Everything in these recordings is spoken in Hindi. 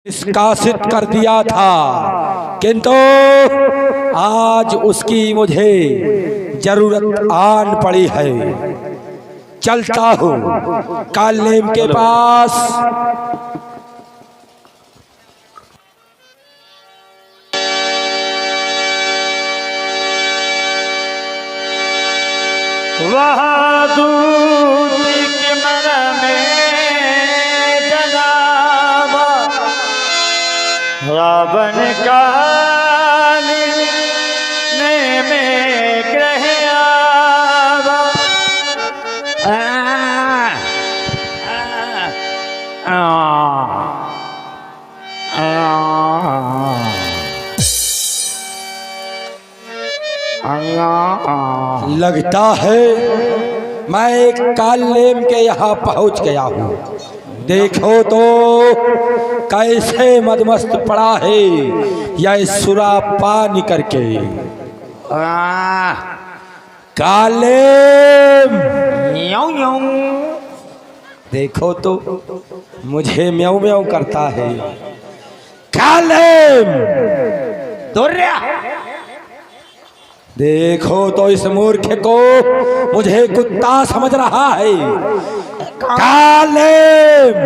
निष्कासित कर दिया था, किंतु आज उसकी मुझे जरूरत आन पड़ी है। चलता हूँ कालेम के पास। वहाँ दूत के मन में जनाबा रावण का ने में ग्रह आवा। लगता है मैं एक कालेम के यहाँ पहुँच गया हूँ। देखो तो कैसे मदमस्त पड़ा है यह सुरा पानी करके। कालेम देखो तो मुझे म्याऊं म्याऊं करता है। कालेम देखो तो इस मूर्ख को मुझे कुत्ता समझ रहा है। कालेम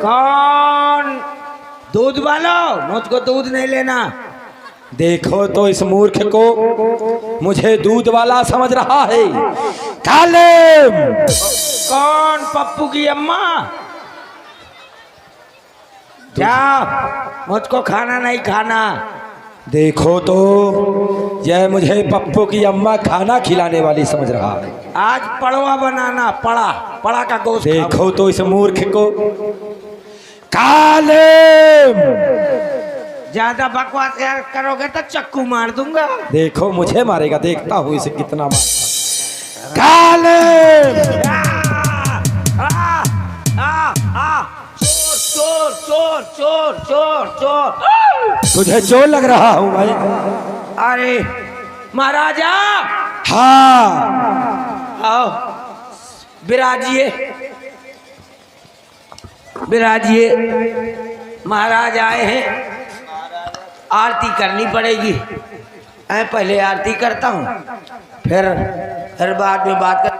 कौन? दूध वालो, मुझको दूध नहीं लेना। देखो तो इस मूर्ख को मुझे दूध वाला समझ रहा है। कालेम कौन? पप्पू की अम्मा। जाओ, मुझको खाना नहीं खाना। देखो तो यह मुझे पप्पू की अम्मा खाना खिलाने वाली समझ रहा है। आज पड़वा बनाना, पड़ा का गोश्त। देखो तो इस मूर्ख को। कालेम ज्यादा बकवास करोगे तो चक्कू मार दूंगा। देखो मुझे मारेगा, देखता हूँ इसे कितना मारता। कालेम चोर चोर चोर चोर चोर। तुझे चोर लग रहा हूँ भाई। अरे महाराजा, हाँ आओ विराजिए विराजिए। महाराज आए हैं, आरती करनी पड़ेगी। मैं पहले आरती करता हूँ, फिर बाद में बात कर।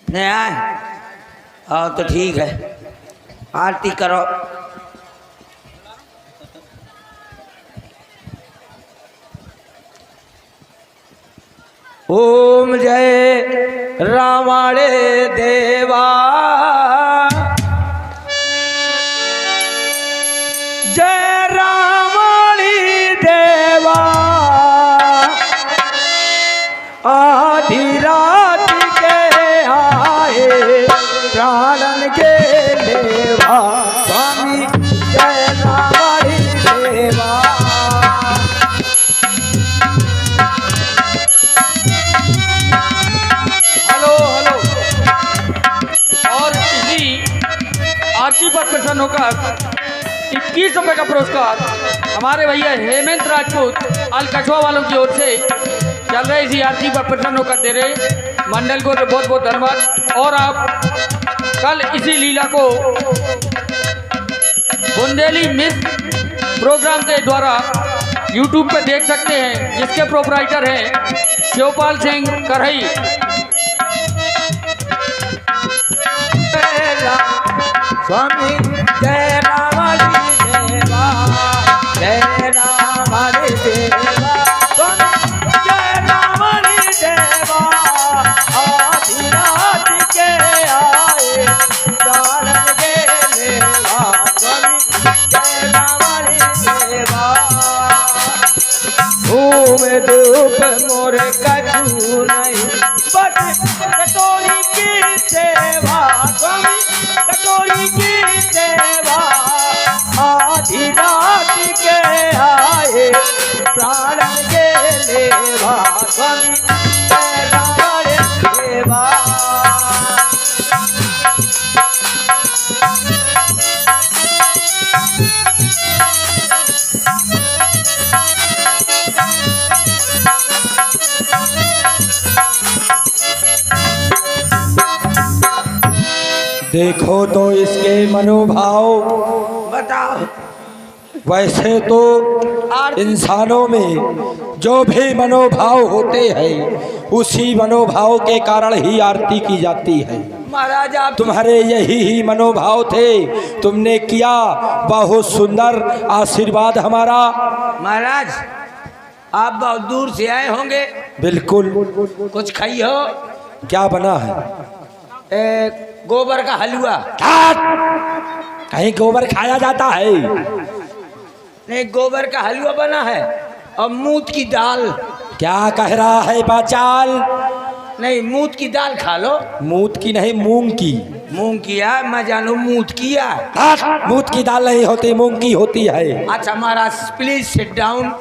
नहीं आए? आओ तो ठीक है, आरती करो। ओम जय रामाणे देवा, जय रामाणी देवा। आधी रात के आए प्राणन के देवा, स्वामी जय रामाणी देवा। आरती पर प्रसन्न होकर 21 रुपए का पुरस्कार हमारे भैया हेमंत राजपूत अल कछुआ वालों की ओर से चल रहे इसी आरती पर प्रसन्न होकर दे रहे मंडल को बहुत बहुत धन्यवाद। और आप कल इसी लीला को बुंदेली मिस प्रोग्राम के द्वारा यूट्यूब पर देख सकते हैं, जिसके प्रोपराइटर हैं शिवपाल सिंह करही। स्वामी जय रामाणी देवा, जय रामाणी देवा, स्वामी जय रामाणी देवा। आधी रात के आए प्राणन के देवा, स्वामी जय रामाणी देवा। घूम धूप मोर कछु नहीं, बस कटोरी की सेवा, स्वामी कटोरी की सेवा। आधी रात के आए प्राणन के लेवा, स्वामी जय रामाणी देवा। देखो तो इसके मनोभाव। बताओ। वैसे तो इंसानों में जो भी मनोभाव होते हैं उसी मनोभाव के कारण ही आरती की जाती है। महाराज आप तुम्हारे यही ही मनोभाव थे, तुमने किया, बहुत सुंदर आशीर्वाद हमारा। महाराज आप बहुत दूर से आए होंगे, बिल्कुल। कुछ खाई हो? क्या बना है? गोबर का हलवा। कहीं गोबर खाया जाता है? नहीं, गोबर का हलवा बना है और मूत की दाल। क्या कह रहा है बाचाल? नहीं, मूत की दाल खा लो। मूत की नहीं, मूंग की। मूंग किया मैं जानू, मूत किया। मूत की दाल नहीं होती, मूंग की होती है। अच्छा महाराज प्लीज सिट डाउन।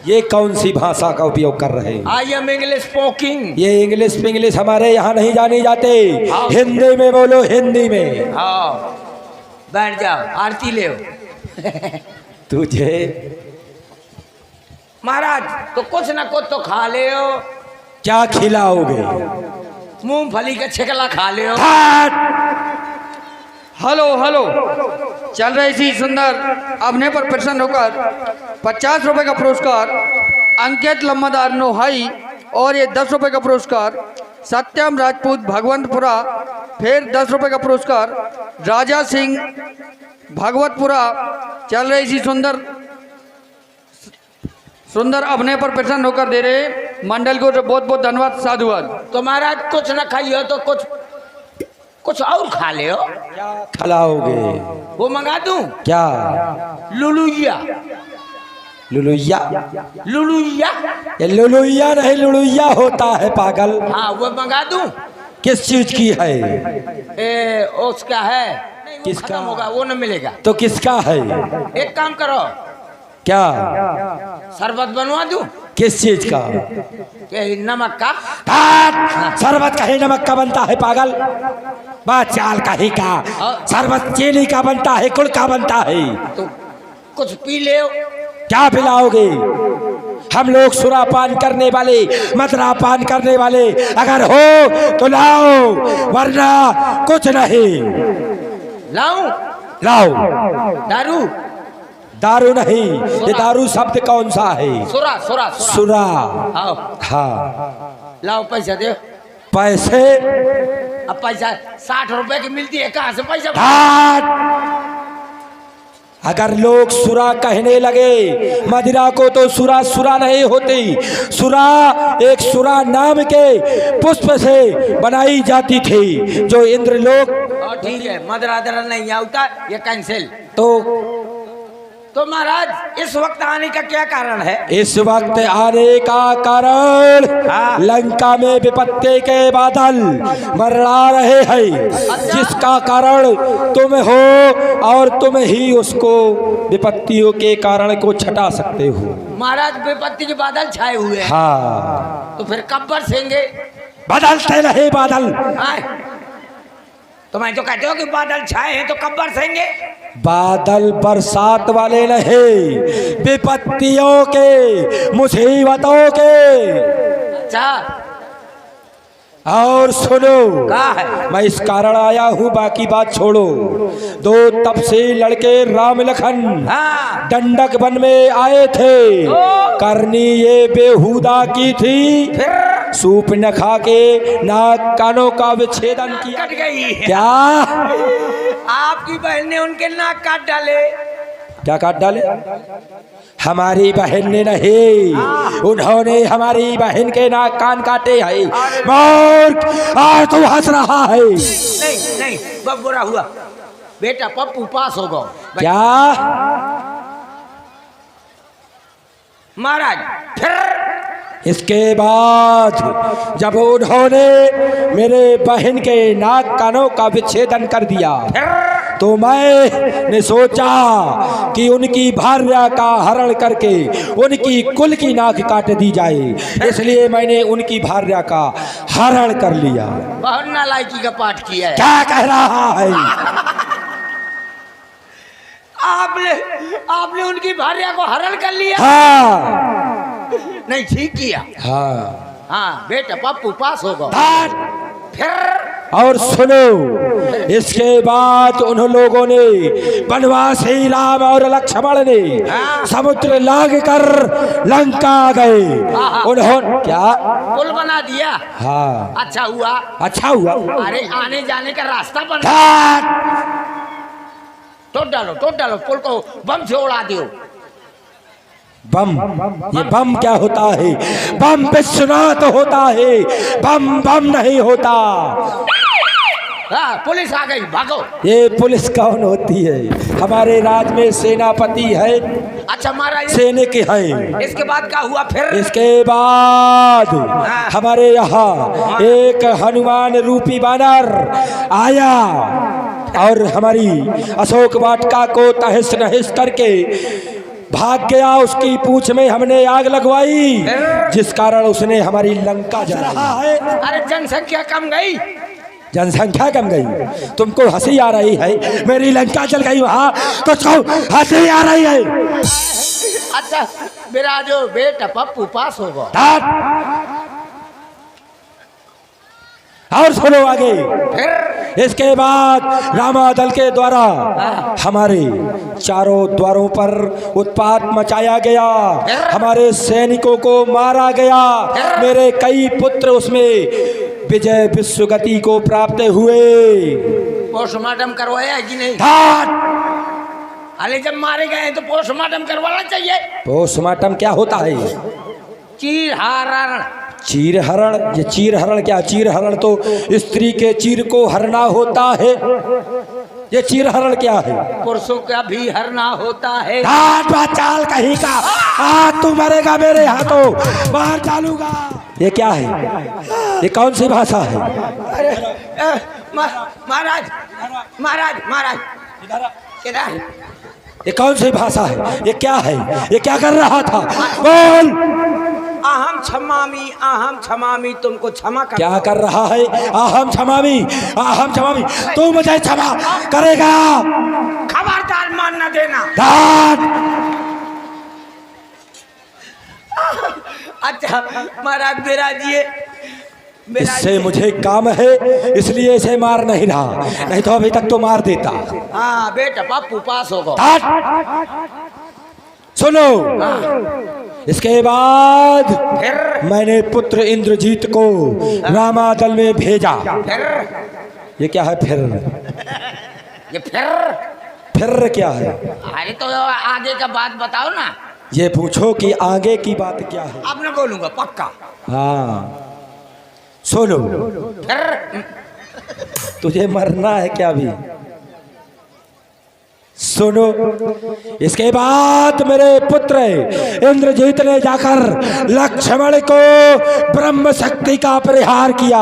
ये कौन सी भाषा का उपयोग कर रहे हैं? I am English स्पोकिंग। ये इंग्लिश हमारे यहाँ नहीं जानी जाते। हिंदी में बोलो, हिंदी में। हाँ बैठ जाओ, आरती ले तुझे महाराज तो कुछ ना कुछ तो खा ले हो। क्या खिलाओगे? मूंगफली का छिकला खा ले हो। हेलो हेलो, चल रही थी सुंदर अभिनय पर प्रसन्न होकर 50 रुपए का पुरस्कार अंकित लम्बादार नोहाई, और ये 10 रुपए का पुरस्कार सत्यम राजपूत भगवंतपुरा, फिर 10 रुपए का पुरस्कार राजा सिंह भगवतपुरा। चल रही थी सुंदर अभिनय पर प्रसन्न होकर दे रहे मंडल को बहुत बहुत धन्यवाद, साधुवाद। तो महाराज कुछ ना खाई हो तो कुछ और खा ले हो। क्या खिलाओगे? वो मंगा दूं? क्या? लुलुइया। लुलुइया? लुलुइया? ये लुलुइया नहीं, लुलुइया होता है पागल। हाँ वो मंगा दूं? किस चीज की है? उसका है। नहीं, वो किसका? खत्म होगा, वो न मिलेगा। तो किसका है? एक काम करो, क्या? शरबत बनवा दूं? किस चीज का? नमक का। शरबत कहीं नमक का बनता है पागल? बाचाल कहीं का शरबत चीनी का बनता है, गुड़ का बनता है। तो कुछ पी ले। क्या पिलाओगे? हम लोग सुरापान करने वाले, मदरापान करने वाले अगर हो तो लाओ, वरना कुछ नहीं। लाऊं? लाओ। दारू? दारू नहीं, ये दारू शब्द कौन सा है? सुरा सुरा सुरा। आओ। हाँ, लाओ पैसा दे। पैसे? अब पैसा 60 रुपए की मिलती है, कहाँ से पैसा? अगर लोग सुरा कहने लगे मदिरा को तो सुरा सुरा नहीं होती। सुरा एक सुरा नाम के पुष्प से बनाई जाती थी जो इंद्रलोक। ठीक है, मदरा नहीं आता, ये कैंसिल। तो महाराज इस वक्त आने का क्या कारण है? इस वक्त आने का कारण लंका में विपत्ति के बादल मरड़ा रहे हैं, जिसका कारण तुम हो और तुम ही उसको विपत्तियों के कारण को छटा सकते हो। महाराज विपत्ति के बादल छाए हुए हैं। हाँ, तो फिर कब बरसेंगे? बदलते रहे बादल। तो मैं तो कहते हो कि बादल छाए हैं, तो कब बरसेंगे? बादल बरसात वाले नहीं, विपत्तियों के, मुसीबतों के। अच्छा, और सुनो, कहा है? मैं इस कारण आया हूँ, बाकी बात छोड़ो। दो तब से लड़के राम लखन दंडक वन में आए थे, करनी ये बेहुदा की थी, सूप न खा के नाक कानों का विच्छेदन किया। कट गई है। क्या? आपकी बहन ने उनके नाक काट डाले। क्या काट डाले? हमारी बहन ने नहीं, उन्होंने हमारी बहन के नाक कान काटे हैं। मूर्ख, और तू हंस रहा है। नहीं नहीं, बहुत बुरा हुआ बेटा, पप्पू पास हो गए। क्या? महाराज फिर इसके बाद जब उन्होंने मेरे बहन के नाक कानों का विच्छेदन कर दिया तो मैंने सोचा कि उनकी भार्या का हरण करके उनकी कुल की नाक काट दी जाए, इसलिए मैंने उनकी भार्या का हरण कर लिया। बहुत नालायकी का पाठ किया है। क्या कह रहा है? आपने उनकी भार्या को हरण कर लिया? हाँ। नहीं, ठीक किया। हाँ। हाँ बेटा, पप्पू पास हो गए। और सुनो, इसके बाद उन लोगों ने वनवासी राम और लक्ष्मण ने समुद्र लांग कर लंका गए। उन्होंने क्या पुल बना दिया? हाँ, अच्छा हुआ, अच्छा हुआ। अरे आने जाने का रास्ता बना। तोड़ डालो पुल को, बम से उड़ा दियो। बम? ये बम क्या होता है? बम विश्वनाथ होता है, बम नहीं होता। हाँ, पुलिस आ गई, भागो। ये पुलिस कौन होती है? हमारे राज्य में सेनापति है। अच्छा महाराज, सैनिक है। इसके बाद क्या हुआ फिर? इसके बाद हमारे यहाँ एक हनुमान रूपी बानर आया और हमारी अशोक वाटिका को तहस नहस करके भाग गया। उसकी पूंछ में हमने आग लगवाई, जिस कारण उसने हमारी लंका जलाई। अरे जनसंख्या कम गई। जनसंख्या कम गई? तुमको हंसी आ रही है? मेरी लंका जल गई वहाँ तो हंसी आ रही है? अच्छा बिराजो बेटा, पप्पू पास होगा। और सुनो आगे। फिर इसके बाद रामादल के द्वारा हमारे चारों द्वारों पर उत्पात मचाया गया, हमारे सैनिकों को मारा गया। मेरे कई पुत्र उसमें विजय विश्वगति को प्राप्त हुए। पोस्टमार्टम करवाया कि नहीं? अरे जब मारे गए तो पोस्टमार्टम करवाना चाहिए। पोस्टमार्टम क्या होता है? चीरहरण। चीरहरण? ये चीरहरण क्या? चीरहरण तो स्त्री के चीर को हरना होता है। ये चीरहरण क्या है? पुरुषों का भी हरना होता है। चाल कहीं का, आज तू मरेगा मेरे हाथों, बाहर डालूंगा। ये क्या है? ये कौन सी भाषा है? अरे महाराज महाराज महाराज किधर? ये कौन सी भाषा है? ये क्या है? ये क्या कर रहा था? बोल। अहम क्षमामी तुमको क्षमा कर। क्या कर रहा है? अहम क्षमामी तू मुझे क्षमा करेगा? खबरदार मान न देना। अच्छा महाराज बिराजिए। इससे मुझे काम है, इसलिए इसे मार नहीं रहा, नहीं तो अभी तक तो मार देता। हाँ बेटा, पप्पू पास होगा। सुनो, इसके बाद फिर मैंने पुत्र इंद्रजीत को रामादल में भेजा। ये क्या है फिर? ये फिर क्या है? अरे तो आगे का बात बताओ ना। ये पूछो कि आगे की बात क्या है। अब न बोलूंगा पक्का। हाँ सुनो, फिर तुझे मरना है क्या भी? सुनो, इसके बाद मेरे पुत्र इंद्रजीत ने जाकर लक्ष्मण को ब्रह्म शक्ति का परिहार किया।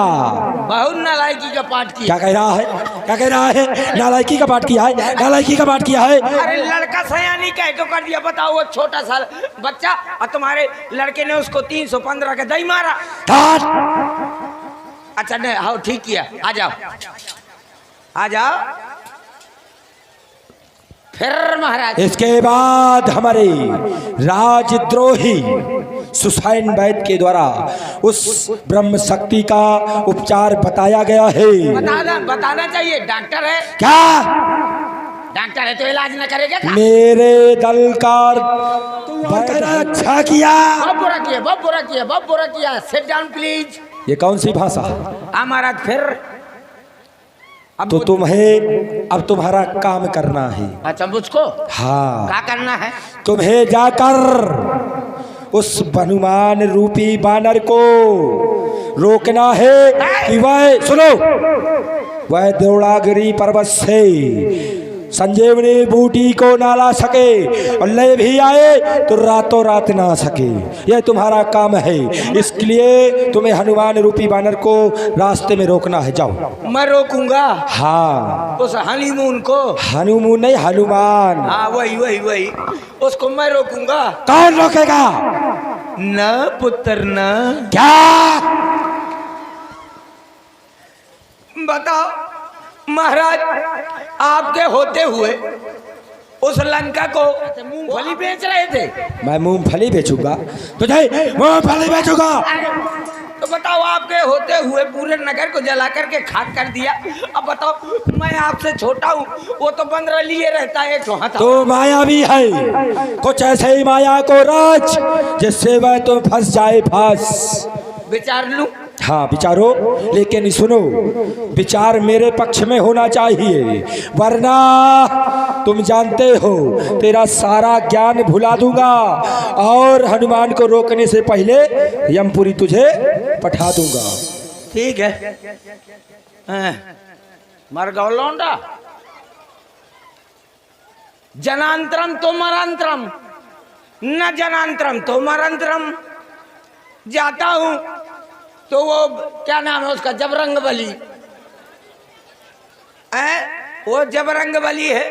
बहुत नालायकी का पाठ किया। क्या कह रहा है? क्या कह रहा है? नालायकी का पाठ किया है? नालायकी का पाठ किया है? अरे लड़का सयानी कह तो कर दिया। बताओ, वो छोटा सा बच्चा और तुम्हारे लड़के ने उसको 315 का दही मारा। अच्छा नहीं, हाँ ठीक किया। आ जाओ आ जाओ। फिर महाराज इसके बाद हमारे राजद्रोही सुसैन वैद्य के द्वारा उस ब्रह्म शक्ति का उपचार बताया गया है। बताना चाहिए। डॉक्टर है क्या? डॉक्टर है तो इलाज न करेगा क्या? मेरे दल का अच्छा किया। बहुत बुरा किया। Sit down please. ये कौन सी भाषा? हाँ महाराज। फिर अब तो तुम्हें अब तुम्हारा काम करना है। अच्छा मुझको? हाँ। क्या करना है? तुम्हें जाकर उस हनुमान रूपी बानर को रोकना है कि वह, सुनो, वह देवड़ागिरी पर्वत से संजीवनी बूटी को ना ला सके और ले भी आए तो रातों रात ना सके। यह तुम्हारा काम है। इसके लिए तुम्हें हनुमान रूपी बानर को रास्ते में रोकना है। जाओ। मैं रोकूंगा? हाँ। उस हनीमून को? हनुमान नहीं, हनुमान। हाँ वही उसको मैं रोकूंगा। कौन रोकेगा? न पुत्र न। क्या बताओ महाराज, आपके होते हुए उस लंका को मूंगफली बेच रहे थे। मैं मूंगफली बेचूंगा? तुझे मूंगफली बेचूंगा? तो बताओ, आपके होते हुए पूरे नगर को जला करके खाक कर दिया। अब बताओ, मैं आपसे छोटा हूँ, वो तो बंदर लिए रहता है तो माया भी है, कुछ ऐसे ही माया को राज जिससे वह तो फंस जाए फंस। विचार लूं? हाँ विचारो, लेकिन सुनो, विचार मेरे पक्ष में होना चाहिए, वरना तुम जानते हो तेरा सारा ज्ञान भुला दूंगा और हनुमान को रोकने से पहले यमपुरी तुझे पठा दूंगा। ठीक है। मर गौ लौंडा, जनांतरम तो मरांतरम, न जनांतरम तो मरांतरम। जाता हूं तो वो क्या नाम है उसका, जबरंग बली है, वो जबरंग बली है,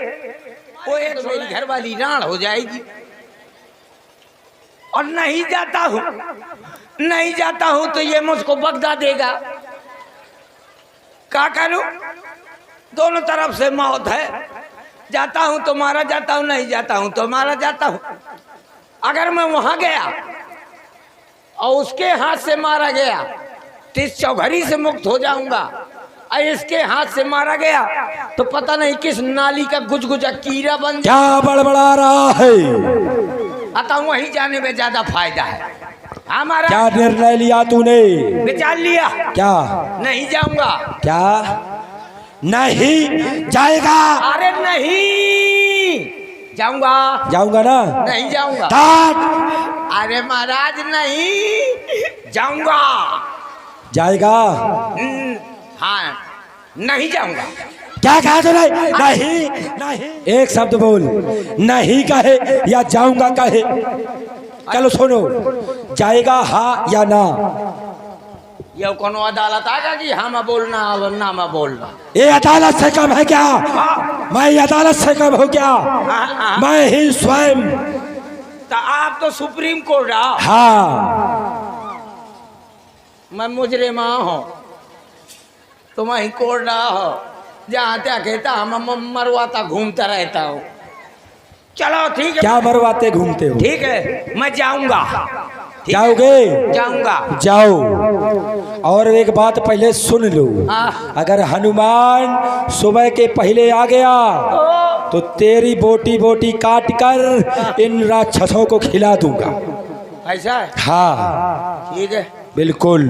वो एक मेरी घर वाली राण हो जाएगी। और नहीं जाता हूं तो ये मुझको बगदा देगा। क्या करूं, दोनों तरफ से मौत है। जाता हूं तो मारा जाता हूं, नहीं जाता हूं तो मारा जाता हूं। अगर मैं वहां गया और उसके हाथ से मारा गया तो इस चौघरी से मुक्त हो जाऊंगा, और इसके हाथ से मारा गया तो पता नहीं किस नाली का गुजगुजा कीड़ा बन क्या बड़बड़ा रहा है। अतः वहीं जाने में ज्यादा फायदा है हमारा। क्या निर्णय लिया तूने? विचार लिया। क्या? नहीं जाऊंगा। क्या नहीं जाएगा? अरे नहीं जाऊंगा। जाऊंगा ना? नहीं जाऊंगा। अरे महाराज नहीं जाऊंगा। जाएगा? हाँ नहीं जाऊंगा। क्या कहा तूने? नहीं नहीं, एक शब्द बोल, नहीं कहे या जाऊंगा कहे। चलो सुनो, जाएगा हाँ या ना? ये कोनो अदालत आगा कि हाँ मैं बोलना ना मैं बोलना? ये अदालत से कम है क्या? मैं अदालत से कम हो क्या? मैं ही स्वयं। तो आप तो सुप्रीम कोर्ट आओ। हाँ मैं मुजरिमा हूँ, तो मैं कोर्ट हो, जहाँ त्या कहता हम मरवाता घूमता रहता हूँ। चलो ठीक है। क्या मरवाते घूमते हो? ठीक है मैं जाऊंगा। जाओगे? जाऊंगा। जाओ। और एक बात पहले सुन लो, अगर हनुमान सुबह के पहले आ गया तो तेरी बोटी बोटी काट कर इन राक्षसों को खिला दूंगा। ऐसा है? हाँ ठीक है, बिल्कुल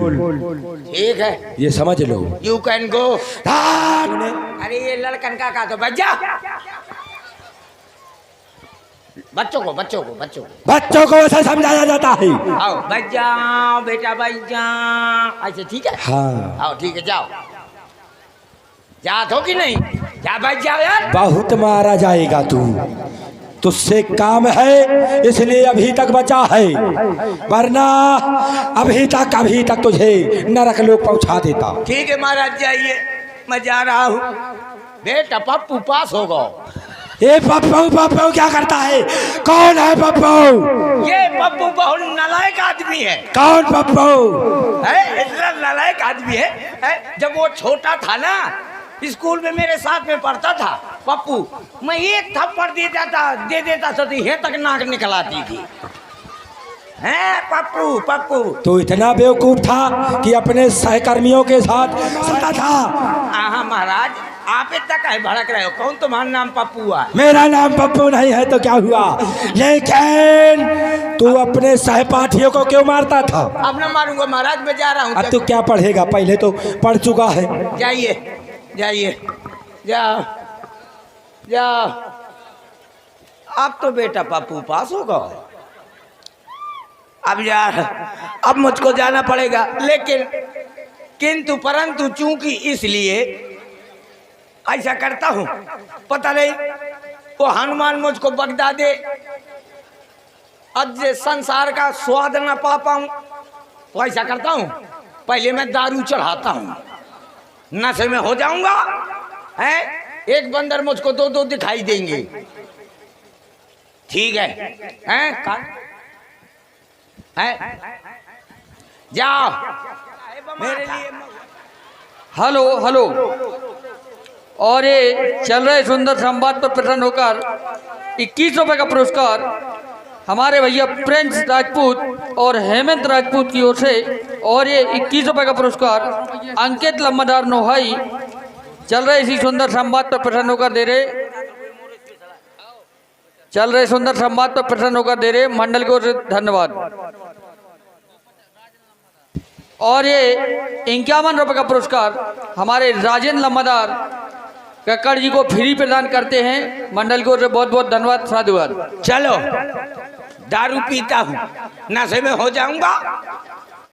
ठीक है, ये समझ लो। You can go. अरे ये लड़कन का तो बच जा। बच्चों को ऐसा समझाया जाता है। आओ बच जाओ बेटा, बच जाओ। ऐसे ठीक है? हाँ आओ ठीक है, जाओ। जात हो कि नहीं? जा बच जाओ यार। बहुत मारा जाएगा तू, तुझसे काम है इसलिए अभी तक बचा है, वरना अभी तक तुझे नरक लोक पहुंचा देता। ठीक है महाराज जाइए, मैं जा रहा हूँ। बेटा पप्पू पास होगा। ये पप्पू क्या करता है? कौन है पप्पू? ये पप्पू बहुत नालायक आदमी है। कौन पप्पू है? इतना नालायक आदमी है, जब वो छोटा था ना, स्कूल में मेरे साथ में पढ़ता था पप्पू, मैं एक थप्पड़ दे देता तो ये तक नाक निकल आती थी। है पप्पू। तो इतना बेवकूफ था कि अपने सहकर्मियों के साथ सता था। हाँ महाराज, आप इतना काहे भड़क रहे हो? कौन तुम्हारा नाम पप्पू हुआ? मेरा नाम पप्पू नहीं है तो क्या हुआ, लेकिन तू अपने सहपाठियों को क्यों मारता था? अब न मारूंगा महाराज, मैं जा रहा हूँ। अब तू क्या पढ़ेगा? पहले तो पढ़ चुका है। जाइए जाओ। अब तो बेटा पप्पू पास होगा। अब मुझको जाना पड़ेगा, लेकिन किंतु परंतु चूंकि इसलिए ऐसा करता हूँ, पता नहीं वो हनुमान मुझको बगदा दे, अब जे संसार का स्वाद न पा पाऊं, तो ऐसा करता हूँ पहले मैं दारू चढ़ाता हूँ, नशे में हो जाऊंगा। है एक बंदर मुझको दो दिखाई देंगे। ठीक है? जाओ मेरे लिए। हेलो और ये चल रहे सुंदर संवाद पर प्रसन्न होकर 21 रुपए का पुरस्कार हमारे भैया प्रिंस राजपूत और हेमंत राजपूत की ओर से, और ये 21 रुपए का पुरस्कार अंकित लम्बादार नोहाई चल रहे इसी सुंदर संवाद पर प्रसन्न होकर दे रहे, चल रहे सुंदर संवाद पर प्रसन्न होकर दे रहे मंडल की ओर से धन्यवाद। और ये 51 रुपए का पुरस्कार हमारे राजेंद्र लम्बादार कक्कड़ जी को फ्री प्रदान करते हैं, मंडल की ओर से बहुत बहुत धन्यवाद, साधुवाद। चलो दारू पीता हूँ, नशे में हो जाऊंगा।